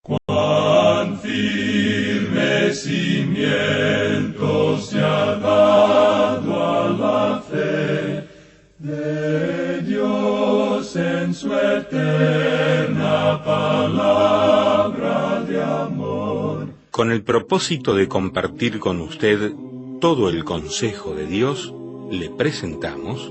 Cuán firme cimiento se ha dado a la fe de Dios en su eterna palabra de amor. Con el propósito de compartir con usted todo el consejo de Dios, le presentamos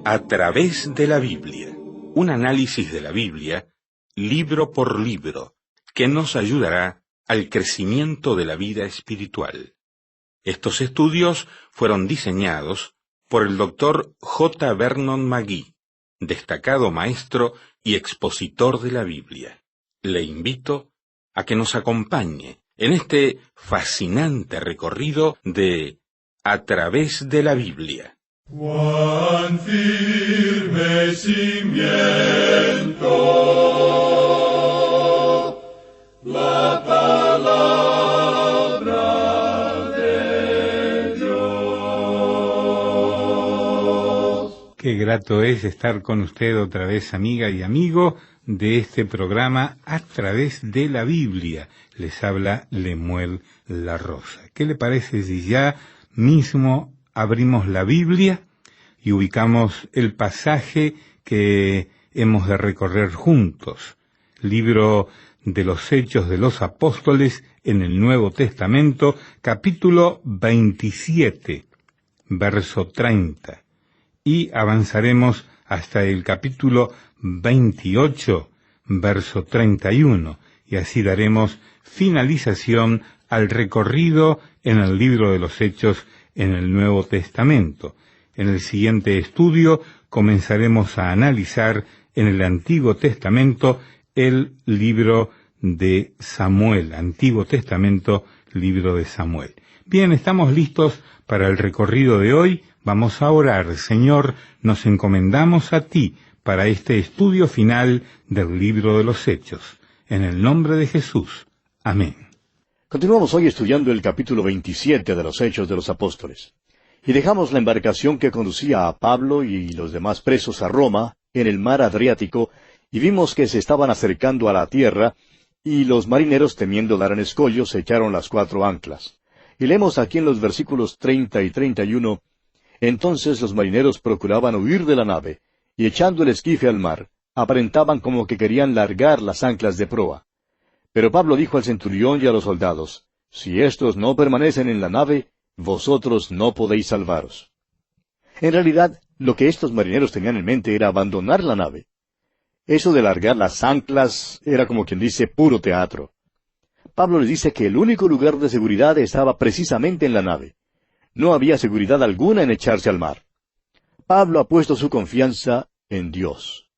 A través de la Biblia, un análisis de la Biblia, libro por libro, que nos ayudará al crecimiento de la vida espiritual. Estos estudios fueron diseñados por el Dr. J. Vernon McGee, destacado maestro y expositor de la Biblia. Le invito a que nos acompañe en este fascinante recorrido de A través de la Biblia. Cuán firme cimiento la palabra de Dios. Qué grato es estar con usted otra vez, amiga y amigo, de este programa A través de la Biblia. Les habla Lemuel La Rosa. ¿Qué le parece si ya mismo abrimos la Biblia y ubicamos el pasaje que hemos de recorrer juntos? Libro de los Hechos de los Apóstoles en el Nuevo Testamento, capítulo 27, verso 30. Y avanzaremos hasta el capítulo 28, verso 31, y así daremos finalización al recorrido en el libro de los Hechos en el Nuevo Testamento. En el siguiente estudio comenzaremos a analizar en el Antiguo Testamento el libro de Samuel, Antiguo Testamento, libro de Samuel. Bien, estamos listos para el recorrido de hoy. Vamos a orar. Señor, nos encomendamos a ti para este estudio final del libro de los Hechos. En el nombre de Jesús. Amén. Continuamos hoy estudiando el capítulo 27 de los Hechos de los Apóstoles. Y dejamos la embarcación que conducía a Pablo y los demás presos a Roma, en el mar Adriático, y vimos que se estaban acercando a la tierra, y los marineros, temiendo dar en escollo, se echaron las 4 anclas. Y leemos aquí en los versículos 30 y 31, entonces los marineros procuraban huir de la nave, y echando el esquife al mar, aparentaban como que querían largar las anclas de proa. Pero Pablo dijo al centurión y a los soldados, si éstos no permanecen en la nave, vosotros no podéis salvaros. En realidad, lo que estos marineros tenían en mente era abandonar la nave. Eso de largar las anclas era, como quien dice, puro teatro. Pablo les dice que el único lugar de seguridad estaba precisamente en la nave. No había seguridad alguna en echarse al mar. Pablo ha puesto su confianza en Dios.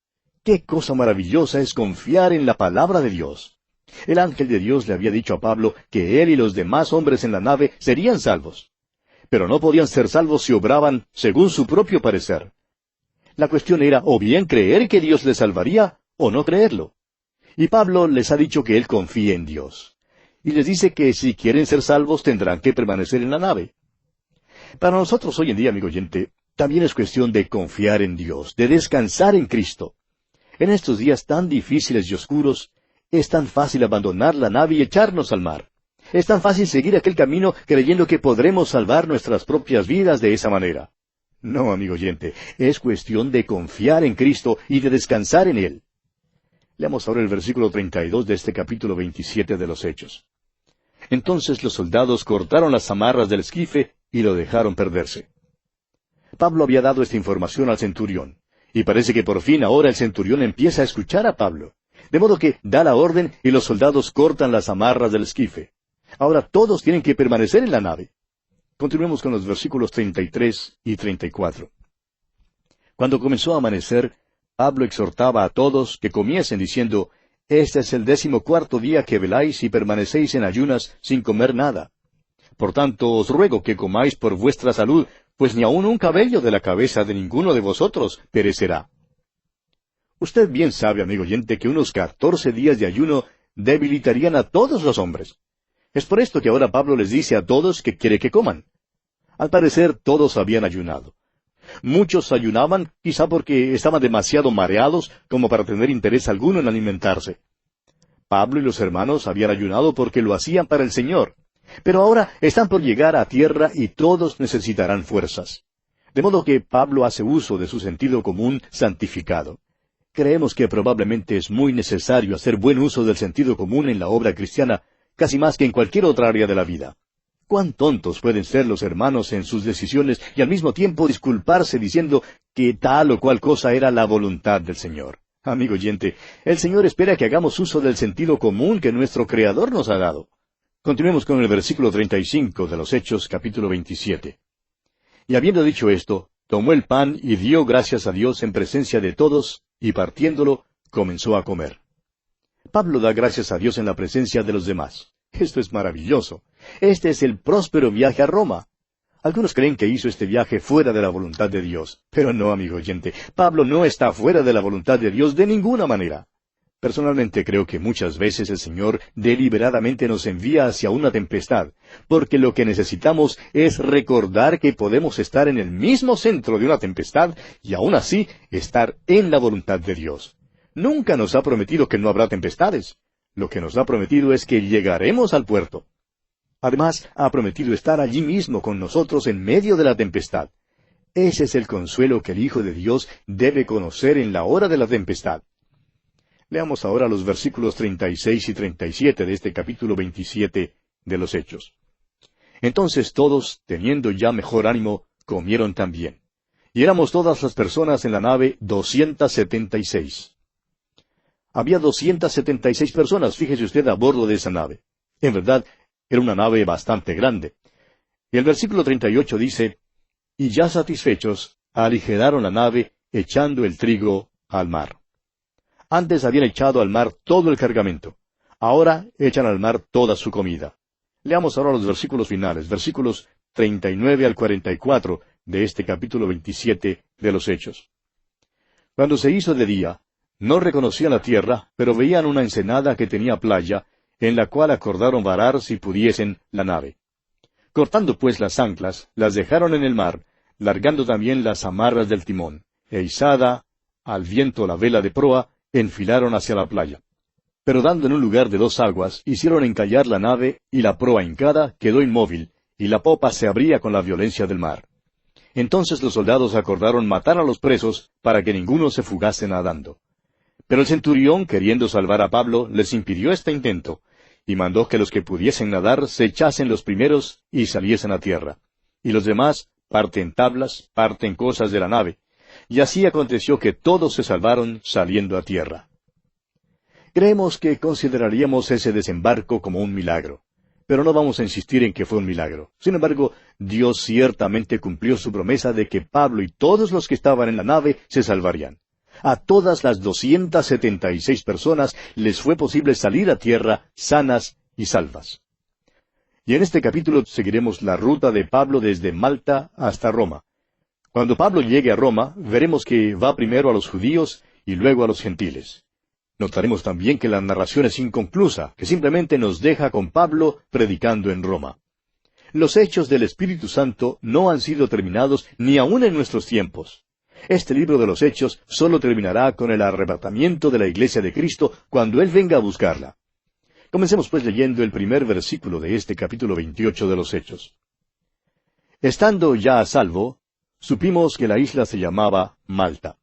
¡Qué cosa maravillosa es confiar en la palabra de Dios! El ángel de Dios le había dicho a Pablo que él y los demás hombres en la nave serían salvos. Pero no podían ser salvos si obraban según su propio parecer. La cuestión era o bien creer que Dios les salvaría o no creerlo. Y Pablo les ha dicho que él confía en Dios. Y les dice que si quieren ser salvos tendrán que permanecer en la nave. Para nosotros hoy en día, amigo oyente, también es cuestión de confiar en Dios, de descansar en Cristo. En estos días tan difíciles y oscuros, es tan fácil abandonar la nave y echarnos al mar. Es tan fácil seguir aquel camino creyendo que podremos salvar nuestras propias vidas de esa manera. No, amigo oyente, es cuestión de confiar en Cristo y de descansar en Él. Leamos ahora el versículo 32 de este capítulo 27 de los Hechos. Entonces los soldados cortaron las amarras del esquife y lo dejaron perderse. Pablo había dado esta información al centurión, y parece que por fin ahora el centurión empieza a escuchar a Pablo. De modo que da la orden y los soldados cortan las amarras del esquife. Ahora todos tienen que permanecer en la nave. Continuemos con los versículos 33 y 34. Cuando comenzó a amanecer, Pablo exhortaba a todos que comiesen diciendo, este es el 14º día que veláis y permanecéis en ayunas sin comer nada. Por tanto os ruego que comáis por vuestra salud, pues ni aun un cabello de la cabeza de ninguno de vosotros perecerá. Usted bien sabe, amigo oyente, que unos 14 días de ayuno debilitarían a todos los hombres. Es por esto que ahora Pablo les dice a todos que quiere que coman. Al parecer todos habían ayunado. Muchos ayunaban, quizá porque estaban demasiado mareados como para tener interés alguno en alimentarse. Pablo y los hermanos habían ayunado porque lo hacían para el Señor. Pero ahora están por llegar a tierra y todos necesitarán fuerzas. De modo que Pablo hace uso de su sentido común santificado. Creemos que probablemente es muy necesario hacer buen uso del sentido común en la obra cristiana, casi más que en cualquier otra área de la vida. Cuán tontos pueden ser los hermanos en sus decisiones y al mismo tiempo disculparse diciendo que tal o cual cosa era la voluntad del Señor. Amigo oyente, el Señor espera que hagamos uso del sentido común que nuestro Creador nos ha dado. Continuemos con el versículo 35 de los Hechos, capítulo 27. Y habiendo dicho esto, tomó el pan y dio gracias a Dios en presencia de todos, y partiéndolo, comenzó a comer. Pablo da gracias a Dios en la presencia de los demás. Esto es maravilloso. Este es el próspero viaje a Roma. Algunos creen que hizo este viaje fuera de la voluntad de Dios. Pero no, amigo oyente, Pablo no está fuera de la voluntad de Dios de ninguna manera. Personalmente creo que muchas veces el Señor deliberadamente nos envía hacia una tempestad, porque lo que necesitamos es recordar que podemos estar en el mismo centro de una tempestad y aún así estar en la voluntad de Dios. Nunca nos ha prometido que no habrá tempestades. Lo que nos ha prometido es que llegaremos al puerto. Además, ha prometido estar allí mismo con nosotros en medio de la tempestad. Ese es el consuelo que el Hijo de Dios debe conocer en la hora de la tempestad. Leamos ahora los versículos 36 y 37 de este capítulo 27 de los Hechos. Entonces todos, teniendo ya mejor ánimo, comieron también. Y éramos todas las personas en la nave 276. Había 276 personas, fíjese usted, a bordo de esa nave. En verdad, era una nave bastante grande. Y el versículo 38 dice, y ya satisfechos, aligeraron la nave, echando el trigo al mar. Antes habían echado al mar todo el cargamento. Ahora echan al mar toda su comida. Leamos ahora los versículos finales, versículos 39 al 44 de este capítulo 27 de los Hechos. Cuando se hizo de día, no reconocían la tierra, pero veían una ensenada que tenía playa, en la cual acordaron varar si pudiesen la nave. Cortando pues las anclas, las dejaron en el mar, largando también las amarras del timón, e izada al viento la vela de proa, enfilaron hacia la playa. Pero dando en un lugar de 2 aguas, hicieron encallar la nave, y la proa hincada quedó inmóvil, y la popa se abría con la violencia del mar. Entonces los soldados acordaron matar a los presos, para que ninguno se fugase nadando. Pero el centurión, queriendo salvar a Pablo, les impidió este intento, y mandó que los que pudiesen nadar se echasen los primeros y saliesen a tierra. Y los demás, parte en tablas, parte en cosas de la nave. Y así aconteció que todos se salvaron saliendo a tierra. Creemos que consideraríamos ese desembarco como un milagro, pero no vamos a insistir en que fue un milagro. Sin embargo, Dios ciertamente cumplió su promesa de que Pablo y todos los que estaban en la nave se salvarían. A todas las 276 personas les fue posible salir a tierra sanas y salvas. Y en este capítulo seguiremos la ruta de Pablo desde Malta hasta Roma. Cuando Pablo llegue a Roma, veremos que va primero a los judíos y luego a los gentiles. Notaremos también que la narración es inconclusa, que simplemente nos deja con Pablo predicando en Roma. Los hechos del Espíritu Santo no han sido terminados ni aún en nuestros tiempos. Este libro de los Hechos solo terminará con el arrebatamiento de la Iglesia de Cristo cuando Él venga a buscarla. Comencemos pues leyendo el primer versículo de este capítulo 28 de los Hechos. Estando ya a salvo, supimos que la isla se llamaba Malta.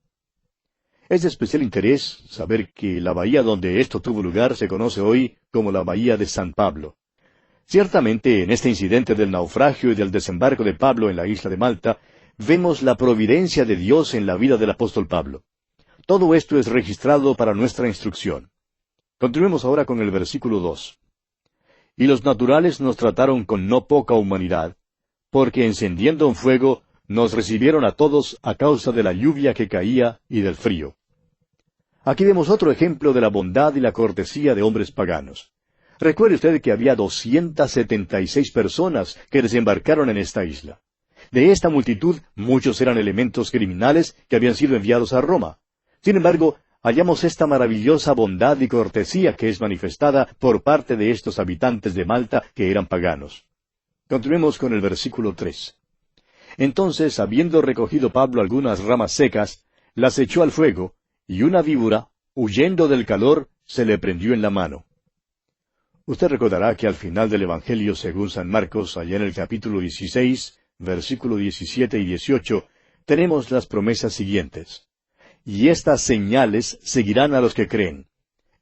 Es de especial interés saber que la bahía donde esto tuvo lugar se conoce hoy como la bahía de San Pablo. Ciertamente, en este incidente del naufragio y del desembarco de Pablo en la isla de Malta, vemos la providencia de Dios en la vida del apóstol Pablo. Todo esto es registrado para nuestra instrucción. Continuemos ahora con el versículo 2. Y los naturales nos trataron con no poca humanidad, porque encendiendo un fuego, nos recibieron a todos a causa de la lluvia que caía y del frío. Aquí vemos otro ejemplo de la bondad y la cortesía de hombres paganos. Recuerde usted que había 276 personas que desembarcaron en esta isla. De esta multitud, muchos eran elementos criminales que habían sido enviados a Roma. Sin embargo, hallamos esta maravillosa bondad y cortesía que es manifestada por parte de estos habitantes de Malta que eran paganos. Continuemos con el versículo 3. Entonces, habiendo recogido Pablo algunas ramas secas, las echó al fuego, y una víbora, huyendo del calor, se le prendió en la mano. Usted recordará que al final del Evangelio según San Marcos, allá en el capítulo 16, versículo 17 y 18, tenemos las promesas siguientes. Y estas señales seguirán a los que creen.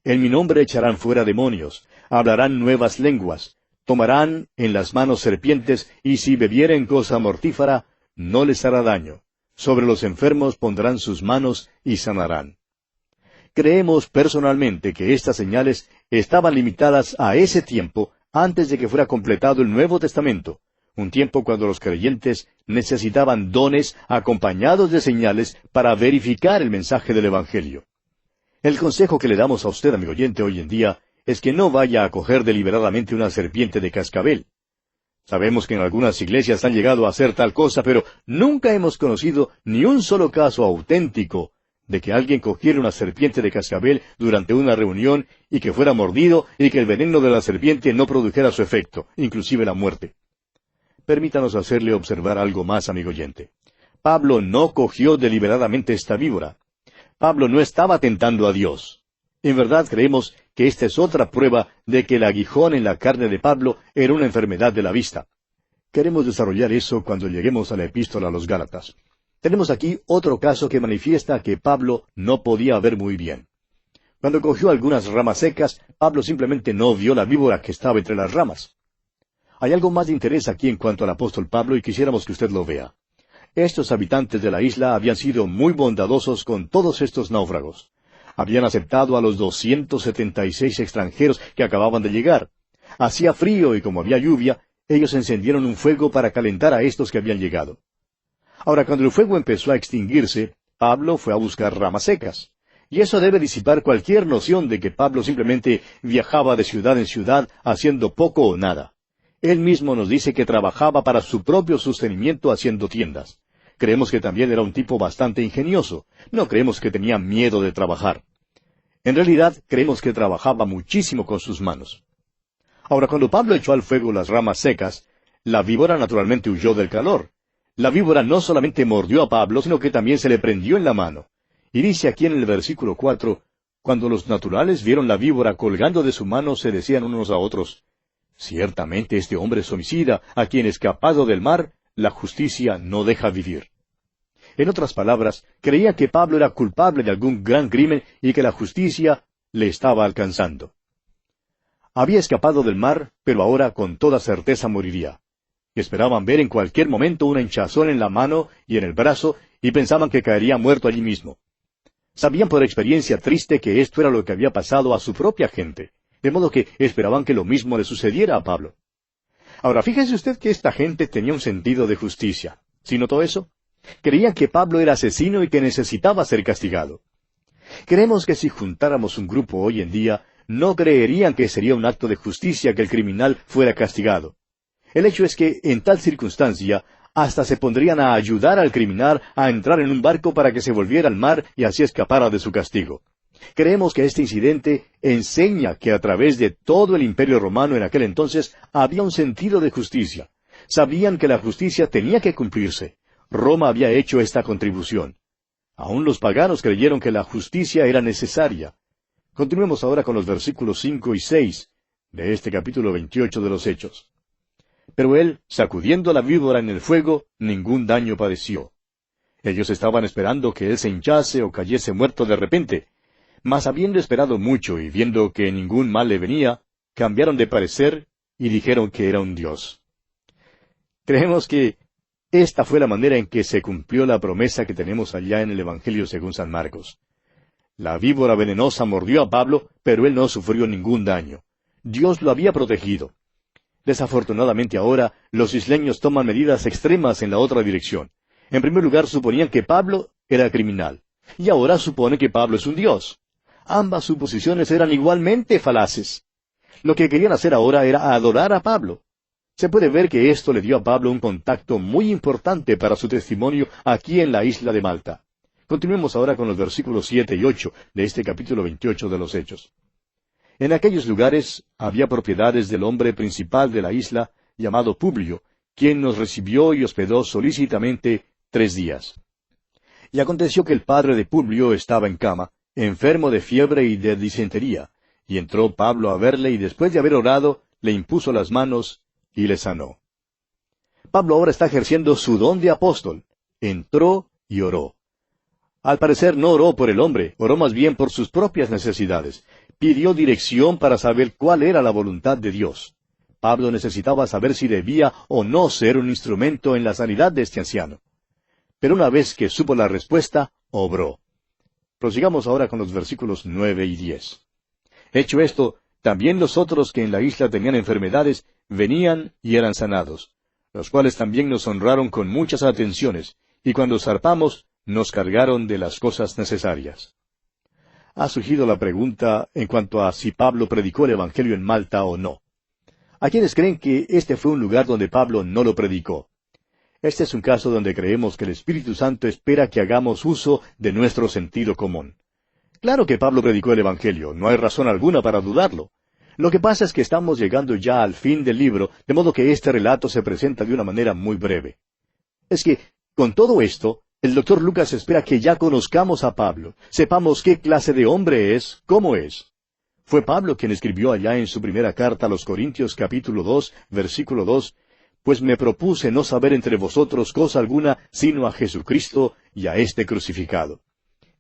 En mi nombre echarán fuera demonios, hablarán nuevas lenguas, tomarán en las manos serpientes, y si bebieren cosa mortífera, no les hará daño. Sobre los enfermos pondrán sus manos y sanarán. Creemos personalmente que estas señales estaban limitadas a ese tiempo antes de que fuera completado el Nuevo Testamento, un tiempo cuando los creyentes necesitaban dones acompañados de señales para verificar el mensaje del Evangelio. El consejo que le damos a usted, amigo oyente, hoy en día, es que no vaya a coger deliberadamente una serpiente de cascabel. Sabemos que en algunas iglesias han llegado a hacer tal cosa, pero nunca hemos conocido ni un solo caso auténtico de que alguien cogiera una serpiente de cascabel durante una reunión y que fuera mordido y que el veneno de la serpiente no produjera su efecto, inclusive la muerte. Permítanos hacerle observar algo más, amigo oyente. Pablo no cogió deliberadamente esta víbora. Pablo no estaba tentando a Dios. En verdad creemos que esta es otra prueba de que el aguijón en la carne de Pablo era una enfermedad de la vista. Queremos desarrollar eso cuando lleguemos a la epístola a los Gálatas. Tenemos aquí otro caso que manifiesta que Pablo no podía ver muy bien. Cuando cogió algunas ramas secas, Pablo simplemente no vio la víbora que estaba entre las ramas. Hay algo más de interés aquí en cuanto al apóstol Pablo y quisiéramos que usted lo vea. Estos habitantes de la isla habían sido muy bondadosos con todos estos náufragos. Habían aceptado a los 276 extranjeros que acababan de llegar. Hacía frío y como había lluvia, ellos encendieron un fuego para calentar a estos que habían llegado. Ahora, cuando el fuego empezó a extinguirse, Pablo fue a buscar ramas secas. Y eso debe disipar cualquier noción de que Pablo simplemente viajaba de ciudad en ciudad haciendo poco o nada. Él mismo nos dice que trabajaba para su propio sostenimiento haciendo tiendas. Creemos que también era un tipo bastante ingenioso. No creemos que tenía miedo de trabajar. En realidad, creemos que trabajaba muchísimo con sus manos. Ahora, cuando Pablo echó al fuego las ramas secas, la víbora naturalmente huyó del calor. La víbora no solamente mordió a Pablo, sino que también se le prendió en la mano. Y dice aquí en el versículo 4, cuando los naturales vieron la víbora colgando de su mano, se decían unos a otros, ciertamente este hombre es homicida, a quien escapado del mar, la justicia no deja vivir. En otras palabras, creía que Pablo era culpable de algún gran crimen y que la justicia le estaba alcanzando. Había escapado del mar, pero ahora con toda certeza moriría. Esperaban ver en cualquier momento una hinchazón en la mano y en el brazo, y pensaban que caería muerto allí mismo. Sabían por experiencia triste que esto era lo que había pasado a su propia gente, de modo que esperaban que lo mismo le sucediera a Pablo. Ahora, fíjese usted que esta gente tenía un sentido de justicia. ¿Sí notó eso? Creían que Pablo era asesino y que necesitaba ser castigado. Creemos que si juntáramos un grupo hoy en día, no creerían que sería un acto de justicia que el criminal fuera castigado. El hecho es que, en tal circunstancia, hasta se pondrían a ayudar al criminal a entrar en un barco para que se volviera al mar y así escapara de su castigo. Creemos que este incidente enseña que a través de todo el imperio romano en aquel entonces había un sentido de justicia. Sabían que la justicia tenía que cumplirse. Roma había hecho esta contribución. Aún los paganos creyeron que la justicia era necesaria. Continuemos ahora con los versículos 5 y 6 de este capítulo 28 de los Hechos. Pero él, sacudiendo la víbora en el fuego, ningún daño padeció. Ellos estaban esperando que él se hinchase o cayese muerto de repente. Mas habiendo esperado mucho y viendo que ningún mal le venía, cambiaron de parecer y dijeron que era un dios. Creemos que esta fue la manera en que se cumplió la promesa que tenemos allá en el Evangelio según San Marcos. La víbora venenosa mordió a Pablo, pero él no sufrió ningún daño. Dios lo había protegido. Desafortunadamente ahora, los isleños toman medidas extremas en la otra dirección. En primer lugar, suponían que Pablo era criminal, y ahora suponen que Pablo es un dios. Ambas suposiciones eran igualmente falaces. Lo que querían hacer ahora era adorar a Pablo. Se puede ver que esto le dio a Pablo un contacto muy importante para su testimonio aquí en la isla de Malta. Continuemos ahora con los versículos 7 y 8 de este capítulo 28 de los Hechos. En aquellos lugares había propiedades del hombre principal de la isla, llamado Publio, quien nos recibió y hospedó solícitamente 3 días. Y aconteció que el padre de Publio estaba en cama, enfermo de fiebre y de disentería, y entró Pablo a verle, y después de haber orado, le impuso las manos y le sanó. Pablo ahora está ejerciendo su don de apóstol. Entró y oró. Al parecer no oró por el hombre, oró más bien por sus propias necesidades. Pidió dirección para saber cuál era la voluntad de Dios. Pablo necesitaba saber si debía o no ser un instrumento en la sanidad de este anciano. Pero una vez que supo la respuesta, obró. Prosigamos ahora con los versículos 9 y 10. Hecho esto, también los otros que en la isla tenían enfermedades, venían y eran sanados, los cuales también nos honraron con muchas atenciones, y cuando zarpamos, nos cargaron de las cosas necesarias. Ha surgido la pregunta en cuanto a si Pablo predicó el Evangelio en Malta o no. Hay quienes creen que este fue un lugar donde Pablo no lo predicó. Este es un caso donde creemos que el Espíritu Santo espera que hagamos uso de nuestro sentido común. Claro que Pablo predicó el Evangelio, no hay razón alguna para dudarlo. Lo que pasa es que estamos llegando ya al fin del libro, de modo que este relato se presenta de una manera muy breve. Es que, con todo esto, el Dr. Lucas espera que ya conozcamos a Pablo, sepamos qué clase de hombre es, cómo es. Fue Pablo quien escribió allá en su primera carta a los Corintios capítulo 2, versículo 2, «Pues me propuse no saber entre vosotros cosa alguna, sino a Jesucristo y a este crucificado».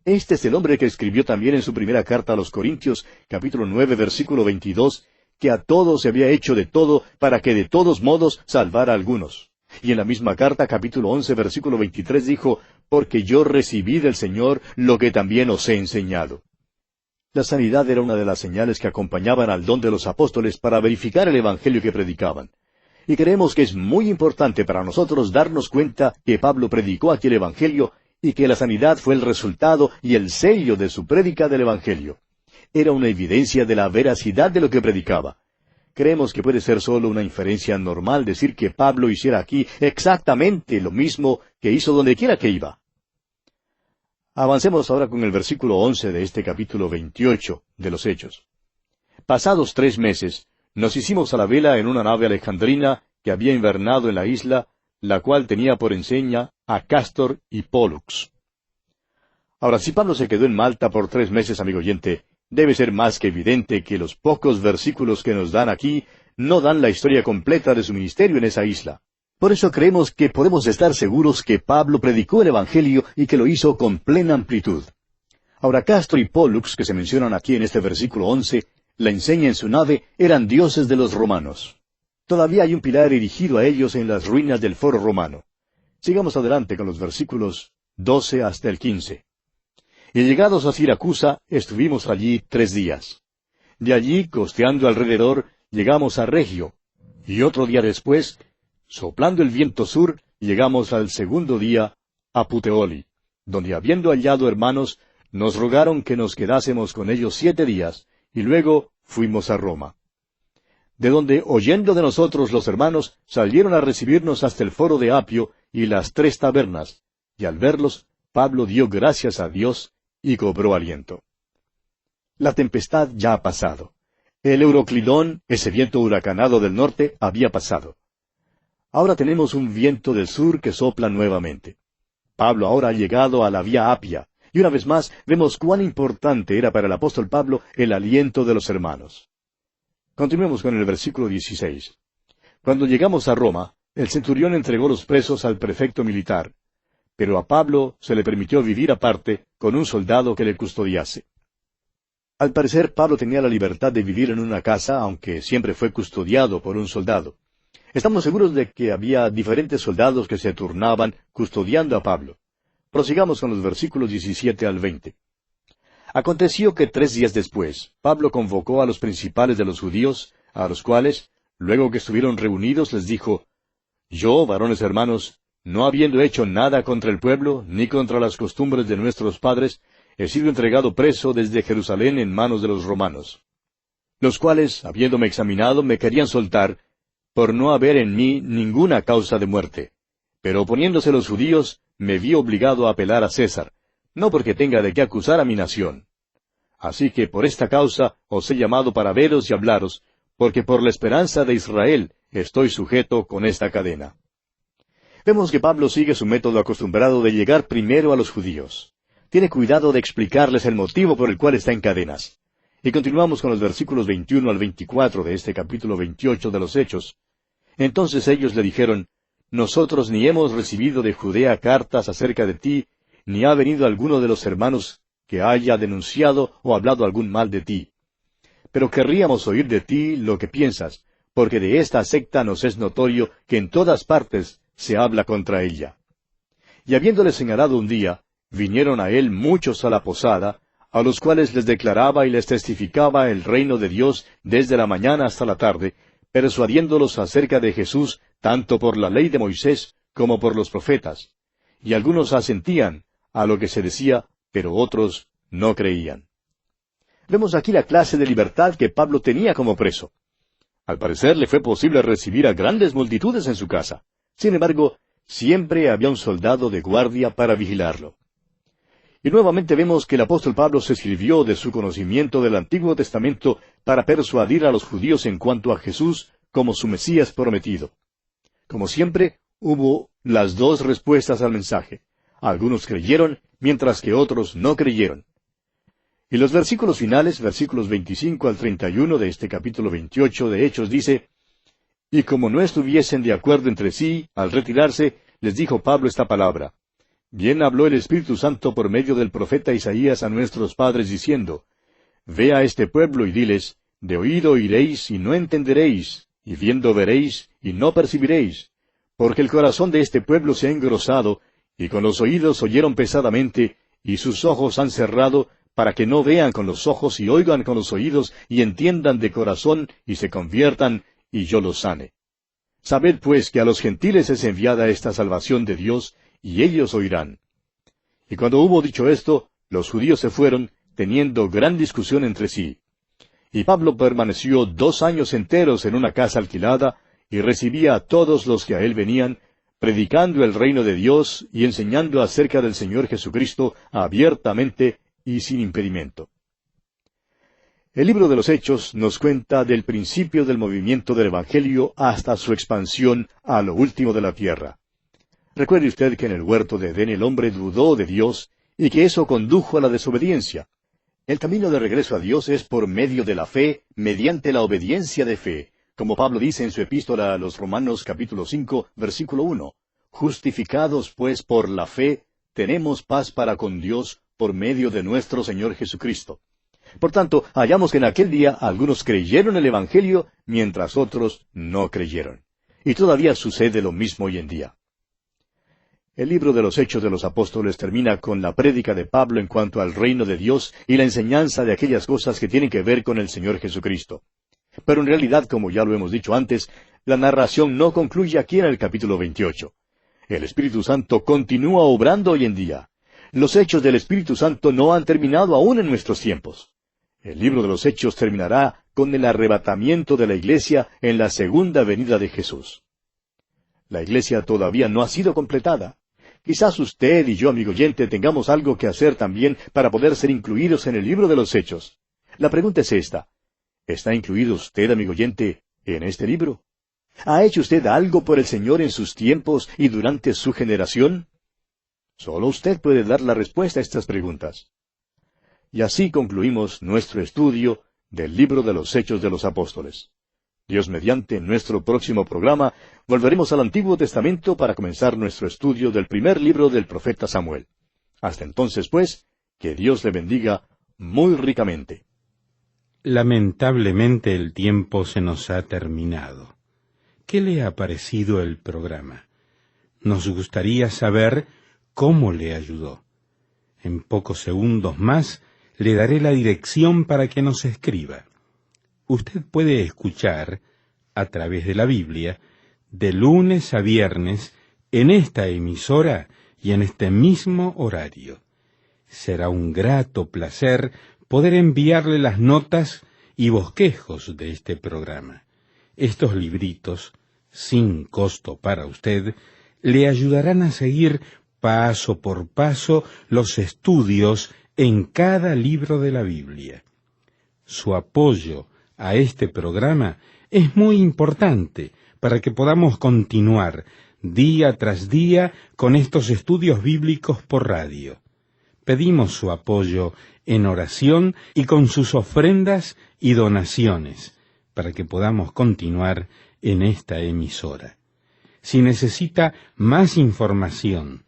Este es el hombre que escribió también en su primera carta a los Corintios, capítulo 9, versículo 22, que a todos se había hecho de todo, para que de todos modos salvara a algunos. Y en la misma carta, capítulo 11, versículo 23, dijo, «Porque yo recibí del Señor lo que también os he enseñado». La sanidad era una de las señales que acompañaban al don de los apóstoles para verificar el evangelio que predicaban. Y creemos que es muy importante para nosotros darnos cuenta que Pablo predicó aquel evangelio y que la sanidad fue el resultado y el sello de su prédica del evangelio. Era una evidencia de la veracidad de lo que predicaba. Creemos que puede ser solo una inferencia normal decir que Pablo hiciera aquí exactamente lo mismo que hizo donde quiera que iba. Avancemos ahora con el versículo 11 de este capítulo 28 de los Hechos. Pasados 3 meses, nos hicimos a la vela en una nave alejandrina que había invernado en la isla, la cual tenía por enseña a Cástor y Pólux. Ahora, si Pablo se quedó en Malta por 3 meses, amigo oyente, debe ser más que evidente que los pocos versículos que nos dan aquí no dan la historia completa de su ministerio en esa isla. Por eso creemos que podemos estar seguros que Pablo predicó el Evangelio y que lo hizo con plena amplitud. Ahora, Cástor y Pólux, que se mencionan aquí en este versículo 11, la enseña en su nave, eran dioses de los romanos. Todavía hay un pilar erigido a ellos en las ruinas del foro romano. Sigamos adelante con los versículos 12 hasta el 15. Y llegados a Siracusa, estuvimos allí 3 días. De allí, costeando alrededor, llegamos a Regio, y otro día después, soplando el viento sur, llegamos al segundo día a Puteoli, donde habiendo hallado hermanos, nos rogaron que nos quedásemos con ellos 7 días, y luego fuimos a Roma. De donde, oyendo de nosotros los hermanos, salieron a recibirnos hasta el foro de Apio y las 3 tabernas, y al verlos, Pablo dio gracias a Dios y cobró aliento. La tempestad ya ha pasado. El Euroclidón, ese viento huracanado del norte, había pasado. Ahora tenemos un viento del sur que sopla nuevamente. Pablo ahora ha llegado a la vía Apia, y una vez más vemos cuán importante era para el apóstol Pablo el aliento de los hermanos. Continuemos con el versículo 16. Cuando llegamos a Roma, el centurión entregó los presos al prefecto militar, pero a Pablo se le permitió vivir aparte con un soldado que le custodiase. Al parecer, Pablo tenía la libertad de vivir en una casa, aunque siempre fue custodiado por un soldado. Estamos seguros de que había diferentes soldados que se turnaban custodiando a Pablo. Prosigamos con los versículos 17 al 20. Aconteció que 3 días después, Pablo convocó a los principales de los judíos, a los cuales, luego que estuvieron reunidos, les dijo, «Yo, varones hermanos, no habiendo hecho nada contra el pueblo, ni contra las costumbres de nuestros padres, he sido entregado preso desde Jerusalén en manos de los romanos, los cuales, habiéndome examinado, me querían soltar, por no haber en mí ninguna causa de muerte. Pero oponiéndose los judíos, me vi obligado a apelar a César, no porque tenga de qué acusar a mi nación. Así que por esta causa os he llamado para veros y hablaros, porque por la esperanza de Israel estoy sujeto con esta cadena». Vemos que Pablo sigue su método acostumbrado de llegar primero a los judíos. Tiene cuidado de explicarles el motivo por el cual está en cadenas. Y continuamos con los versículos 21 al 24 de este capítulo 28 de los Hechos. Entonces ellos le dijeron, nosotros ni hemos recibido de Judea cartas acerca de ti, ni ha venido alguno de los hermanos que haya denunciado o hablado algún mal de ti. Pero querríamos oír de ti lo que piensas, porque de esta secta nos es notorio que en todas partes se habla contra ella. Y habiéndole señalado un día, vinieron a él muchos a la posada, a los cuales les declaraba y les testificaba el reino de Dios desde la mañana hasta la tarde, persuadiéndolos acerca de Jesús, tanto por la ley de Moisés como por los profetas. Y algunos asentían a lo que se decía, pero otros no creían. Vemos aquí la clase de libertad que Pablo tenía como preso. Al parecer le fue posible recibir a grandes multitudes en su casa. Sin embargo, siempre había un soldado de guardia para vigilarlo. Y nuevamente vemos que el apóstol Pablo se sirvió de su conocimiento del Antiguo Testamento para persuadir a los judíos en cuanto a Jesús como su Mesías prometido. Como siempre, hubo las dos respuestas al mensaje. Algunos creyeron, mientras que otros no creyeron. Y los versículos finales, versículos 25 al 31 de este capítulo 28 de Hechos, dice, y como no estuviesen de acuerdo entre sí, al retirarse, les dijo Pablo esta palabra. Bien habló el Espíritu Santo por medio del profeta Isaías a nuestros padres, diciendo, Ve a este pueblo y diles, de oído oiréis y no entenderéis, y viendo veréis y no percibiréis, porque el corazón de este pueblo se ha engrosado, y con los oídos oyeron pesadamente, y sus ojos han cerrado, para que no vean con los ojos y oigan con los oídos, y entiendan de corazón, y se conviertan, y yo los sane. Sabed pues que a los gentiles es enviada esta salvación de Dios, y ellos oirán. Y cuando hubo dicho esto, los judíos se fueron, teniendo gran discusión entre sí. Y Pablo permaneció 2 años enteros en una casa alquilada, y recibía a todos los que a él venían, predicando el reino de Dios y enseñando acerca del Señor Jesucristo abiertamente y sin impedimento. El libro de los Hechos nos cuenta del principio del movimiento del Evangelio hasta su expansión a lo último de la tierra. Recuerde usted que en el huerto de Edén el hombre dudó de Dios y que eso condujo a la desobediencia. El camino de regreso a Dios es por medio de la fe, mediante la obediencia de fe, como Pablo dice en su epístola a los Romanos capítulo 5, versículo 1. Justificados pues por la fe, tenemos paz para con Dios por medio de nuestro Señor Jesucristo. Por tanto, hallamos que en aquel día algunos creyeron el Evangelio, mientras otros no creyeron. Y todavía sucede lo mismo hoy en día. El libro de los Hechos de los Apóstoles termina con la prédica de Pablo en cuanto al reino de Dios y la enseñanza de aquellas cosas que tienen que ver con el Señor Jesucristo. Pero en realidad, como ya lo hemos dicho antes, la narración no concluye aquí en el capítulo 28. El Espíritu Santo continúa obrando hoy en día. Los hechos del Espíritu Santo no han terminado aún en nuestros tiempos. El libro de los Hechos terminará con el arrebatamiento de la iglesia en la segunda venida de Jesús. La iglesia todavía no ha sido completada. Quizás usted y yo, amigo oyente, tengamos algo que hacer también para poder ser incluidos en el libro de los Hechos. La pregunta es esta. ¿Está incluido usted, amigo oyente, en este libro? ¿Ha hecho usted algo por el Señor en sus tiempos y durante su generación? Solo usted puede dar la respuesta a estas preguntas. Y así concluimos nuestro estudio del libro de los Hechos de los Apóstoles. Dios mediante, en nuestro próximo programa, volveremos al Antiguo Testamento para comenzar nuestro estudio del primer libro del profeta Samuel. Hasta entonces, pues, que Dios le bendiga muy ricamente. Lamentablemente el tiempo se nos ha terminado. ¿Qué le ha parecido el programa? Nos gustaría saber cómo le ayudó. En pocos segundos más le daré la dirección para que nos escriba. Usted puede escuchar, a través de la Biblia, de lunes a viernes, en esta emisora y en este mismo horario. Será un grato placer poder enviarle las notas y bosquejos de este programa. Estos libritos, sin costo para usted, le ayudarán a seguir paso por paso los estudios en cada libro de la Biblia. Su apoyo a este programa es muy importante para que podamos continuar día tras día con estos estudios bíblicos por radio. Pedimos su apoyo en oración y con sus ofrendas y donaciones para que podamos continuar en esta emisora. Si necesita más información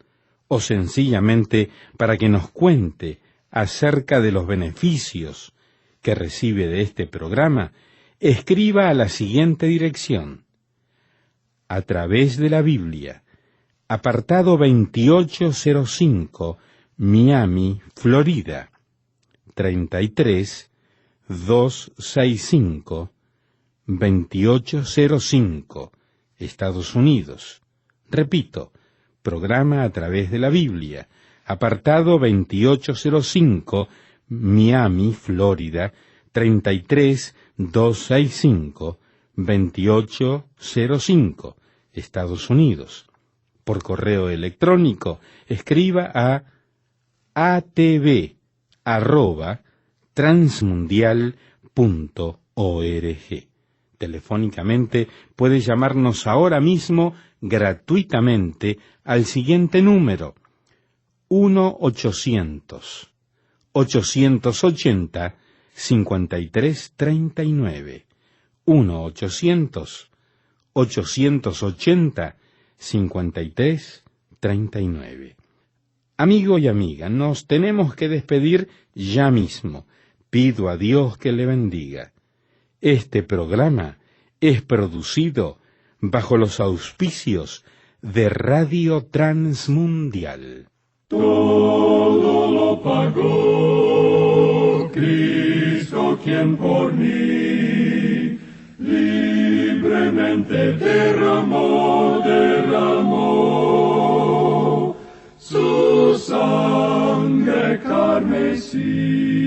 o sencillamente para que nos cuente acerca de los beneficios que recibe de este programa, escriba a la siguiente dirección: A través de la Biblia, apartado 2805, Miami, Florida, 33265, 2805, Estados Unidos. Repito, programa A través de la Biblia, apartado 2805, Miami, Florida, 33265, 2805, Estados Unidos. Por correo electrónico, escriba a atv@transmundial.org. Telefónicamente puede llamarnos ahora mismo gratuitamente al siguiente número: 1-800-880-5339. 1-800-880-5339. Amigo y amiga, nos tenemos que despedir ya mismo. Pido a Dios que le bendiga. Este programa es producido bajo los auspicios de Radio Transmundial. Todo lo pagó Cristo, quien por mí libremente derramó su sangre carmesí.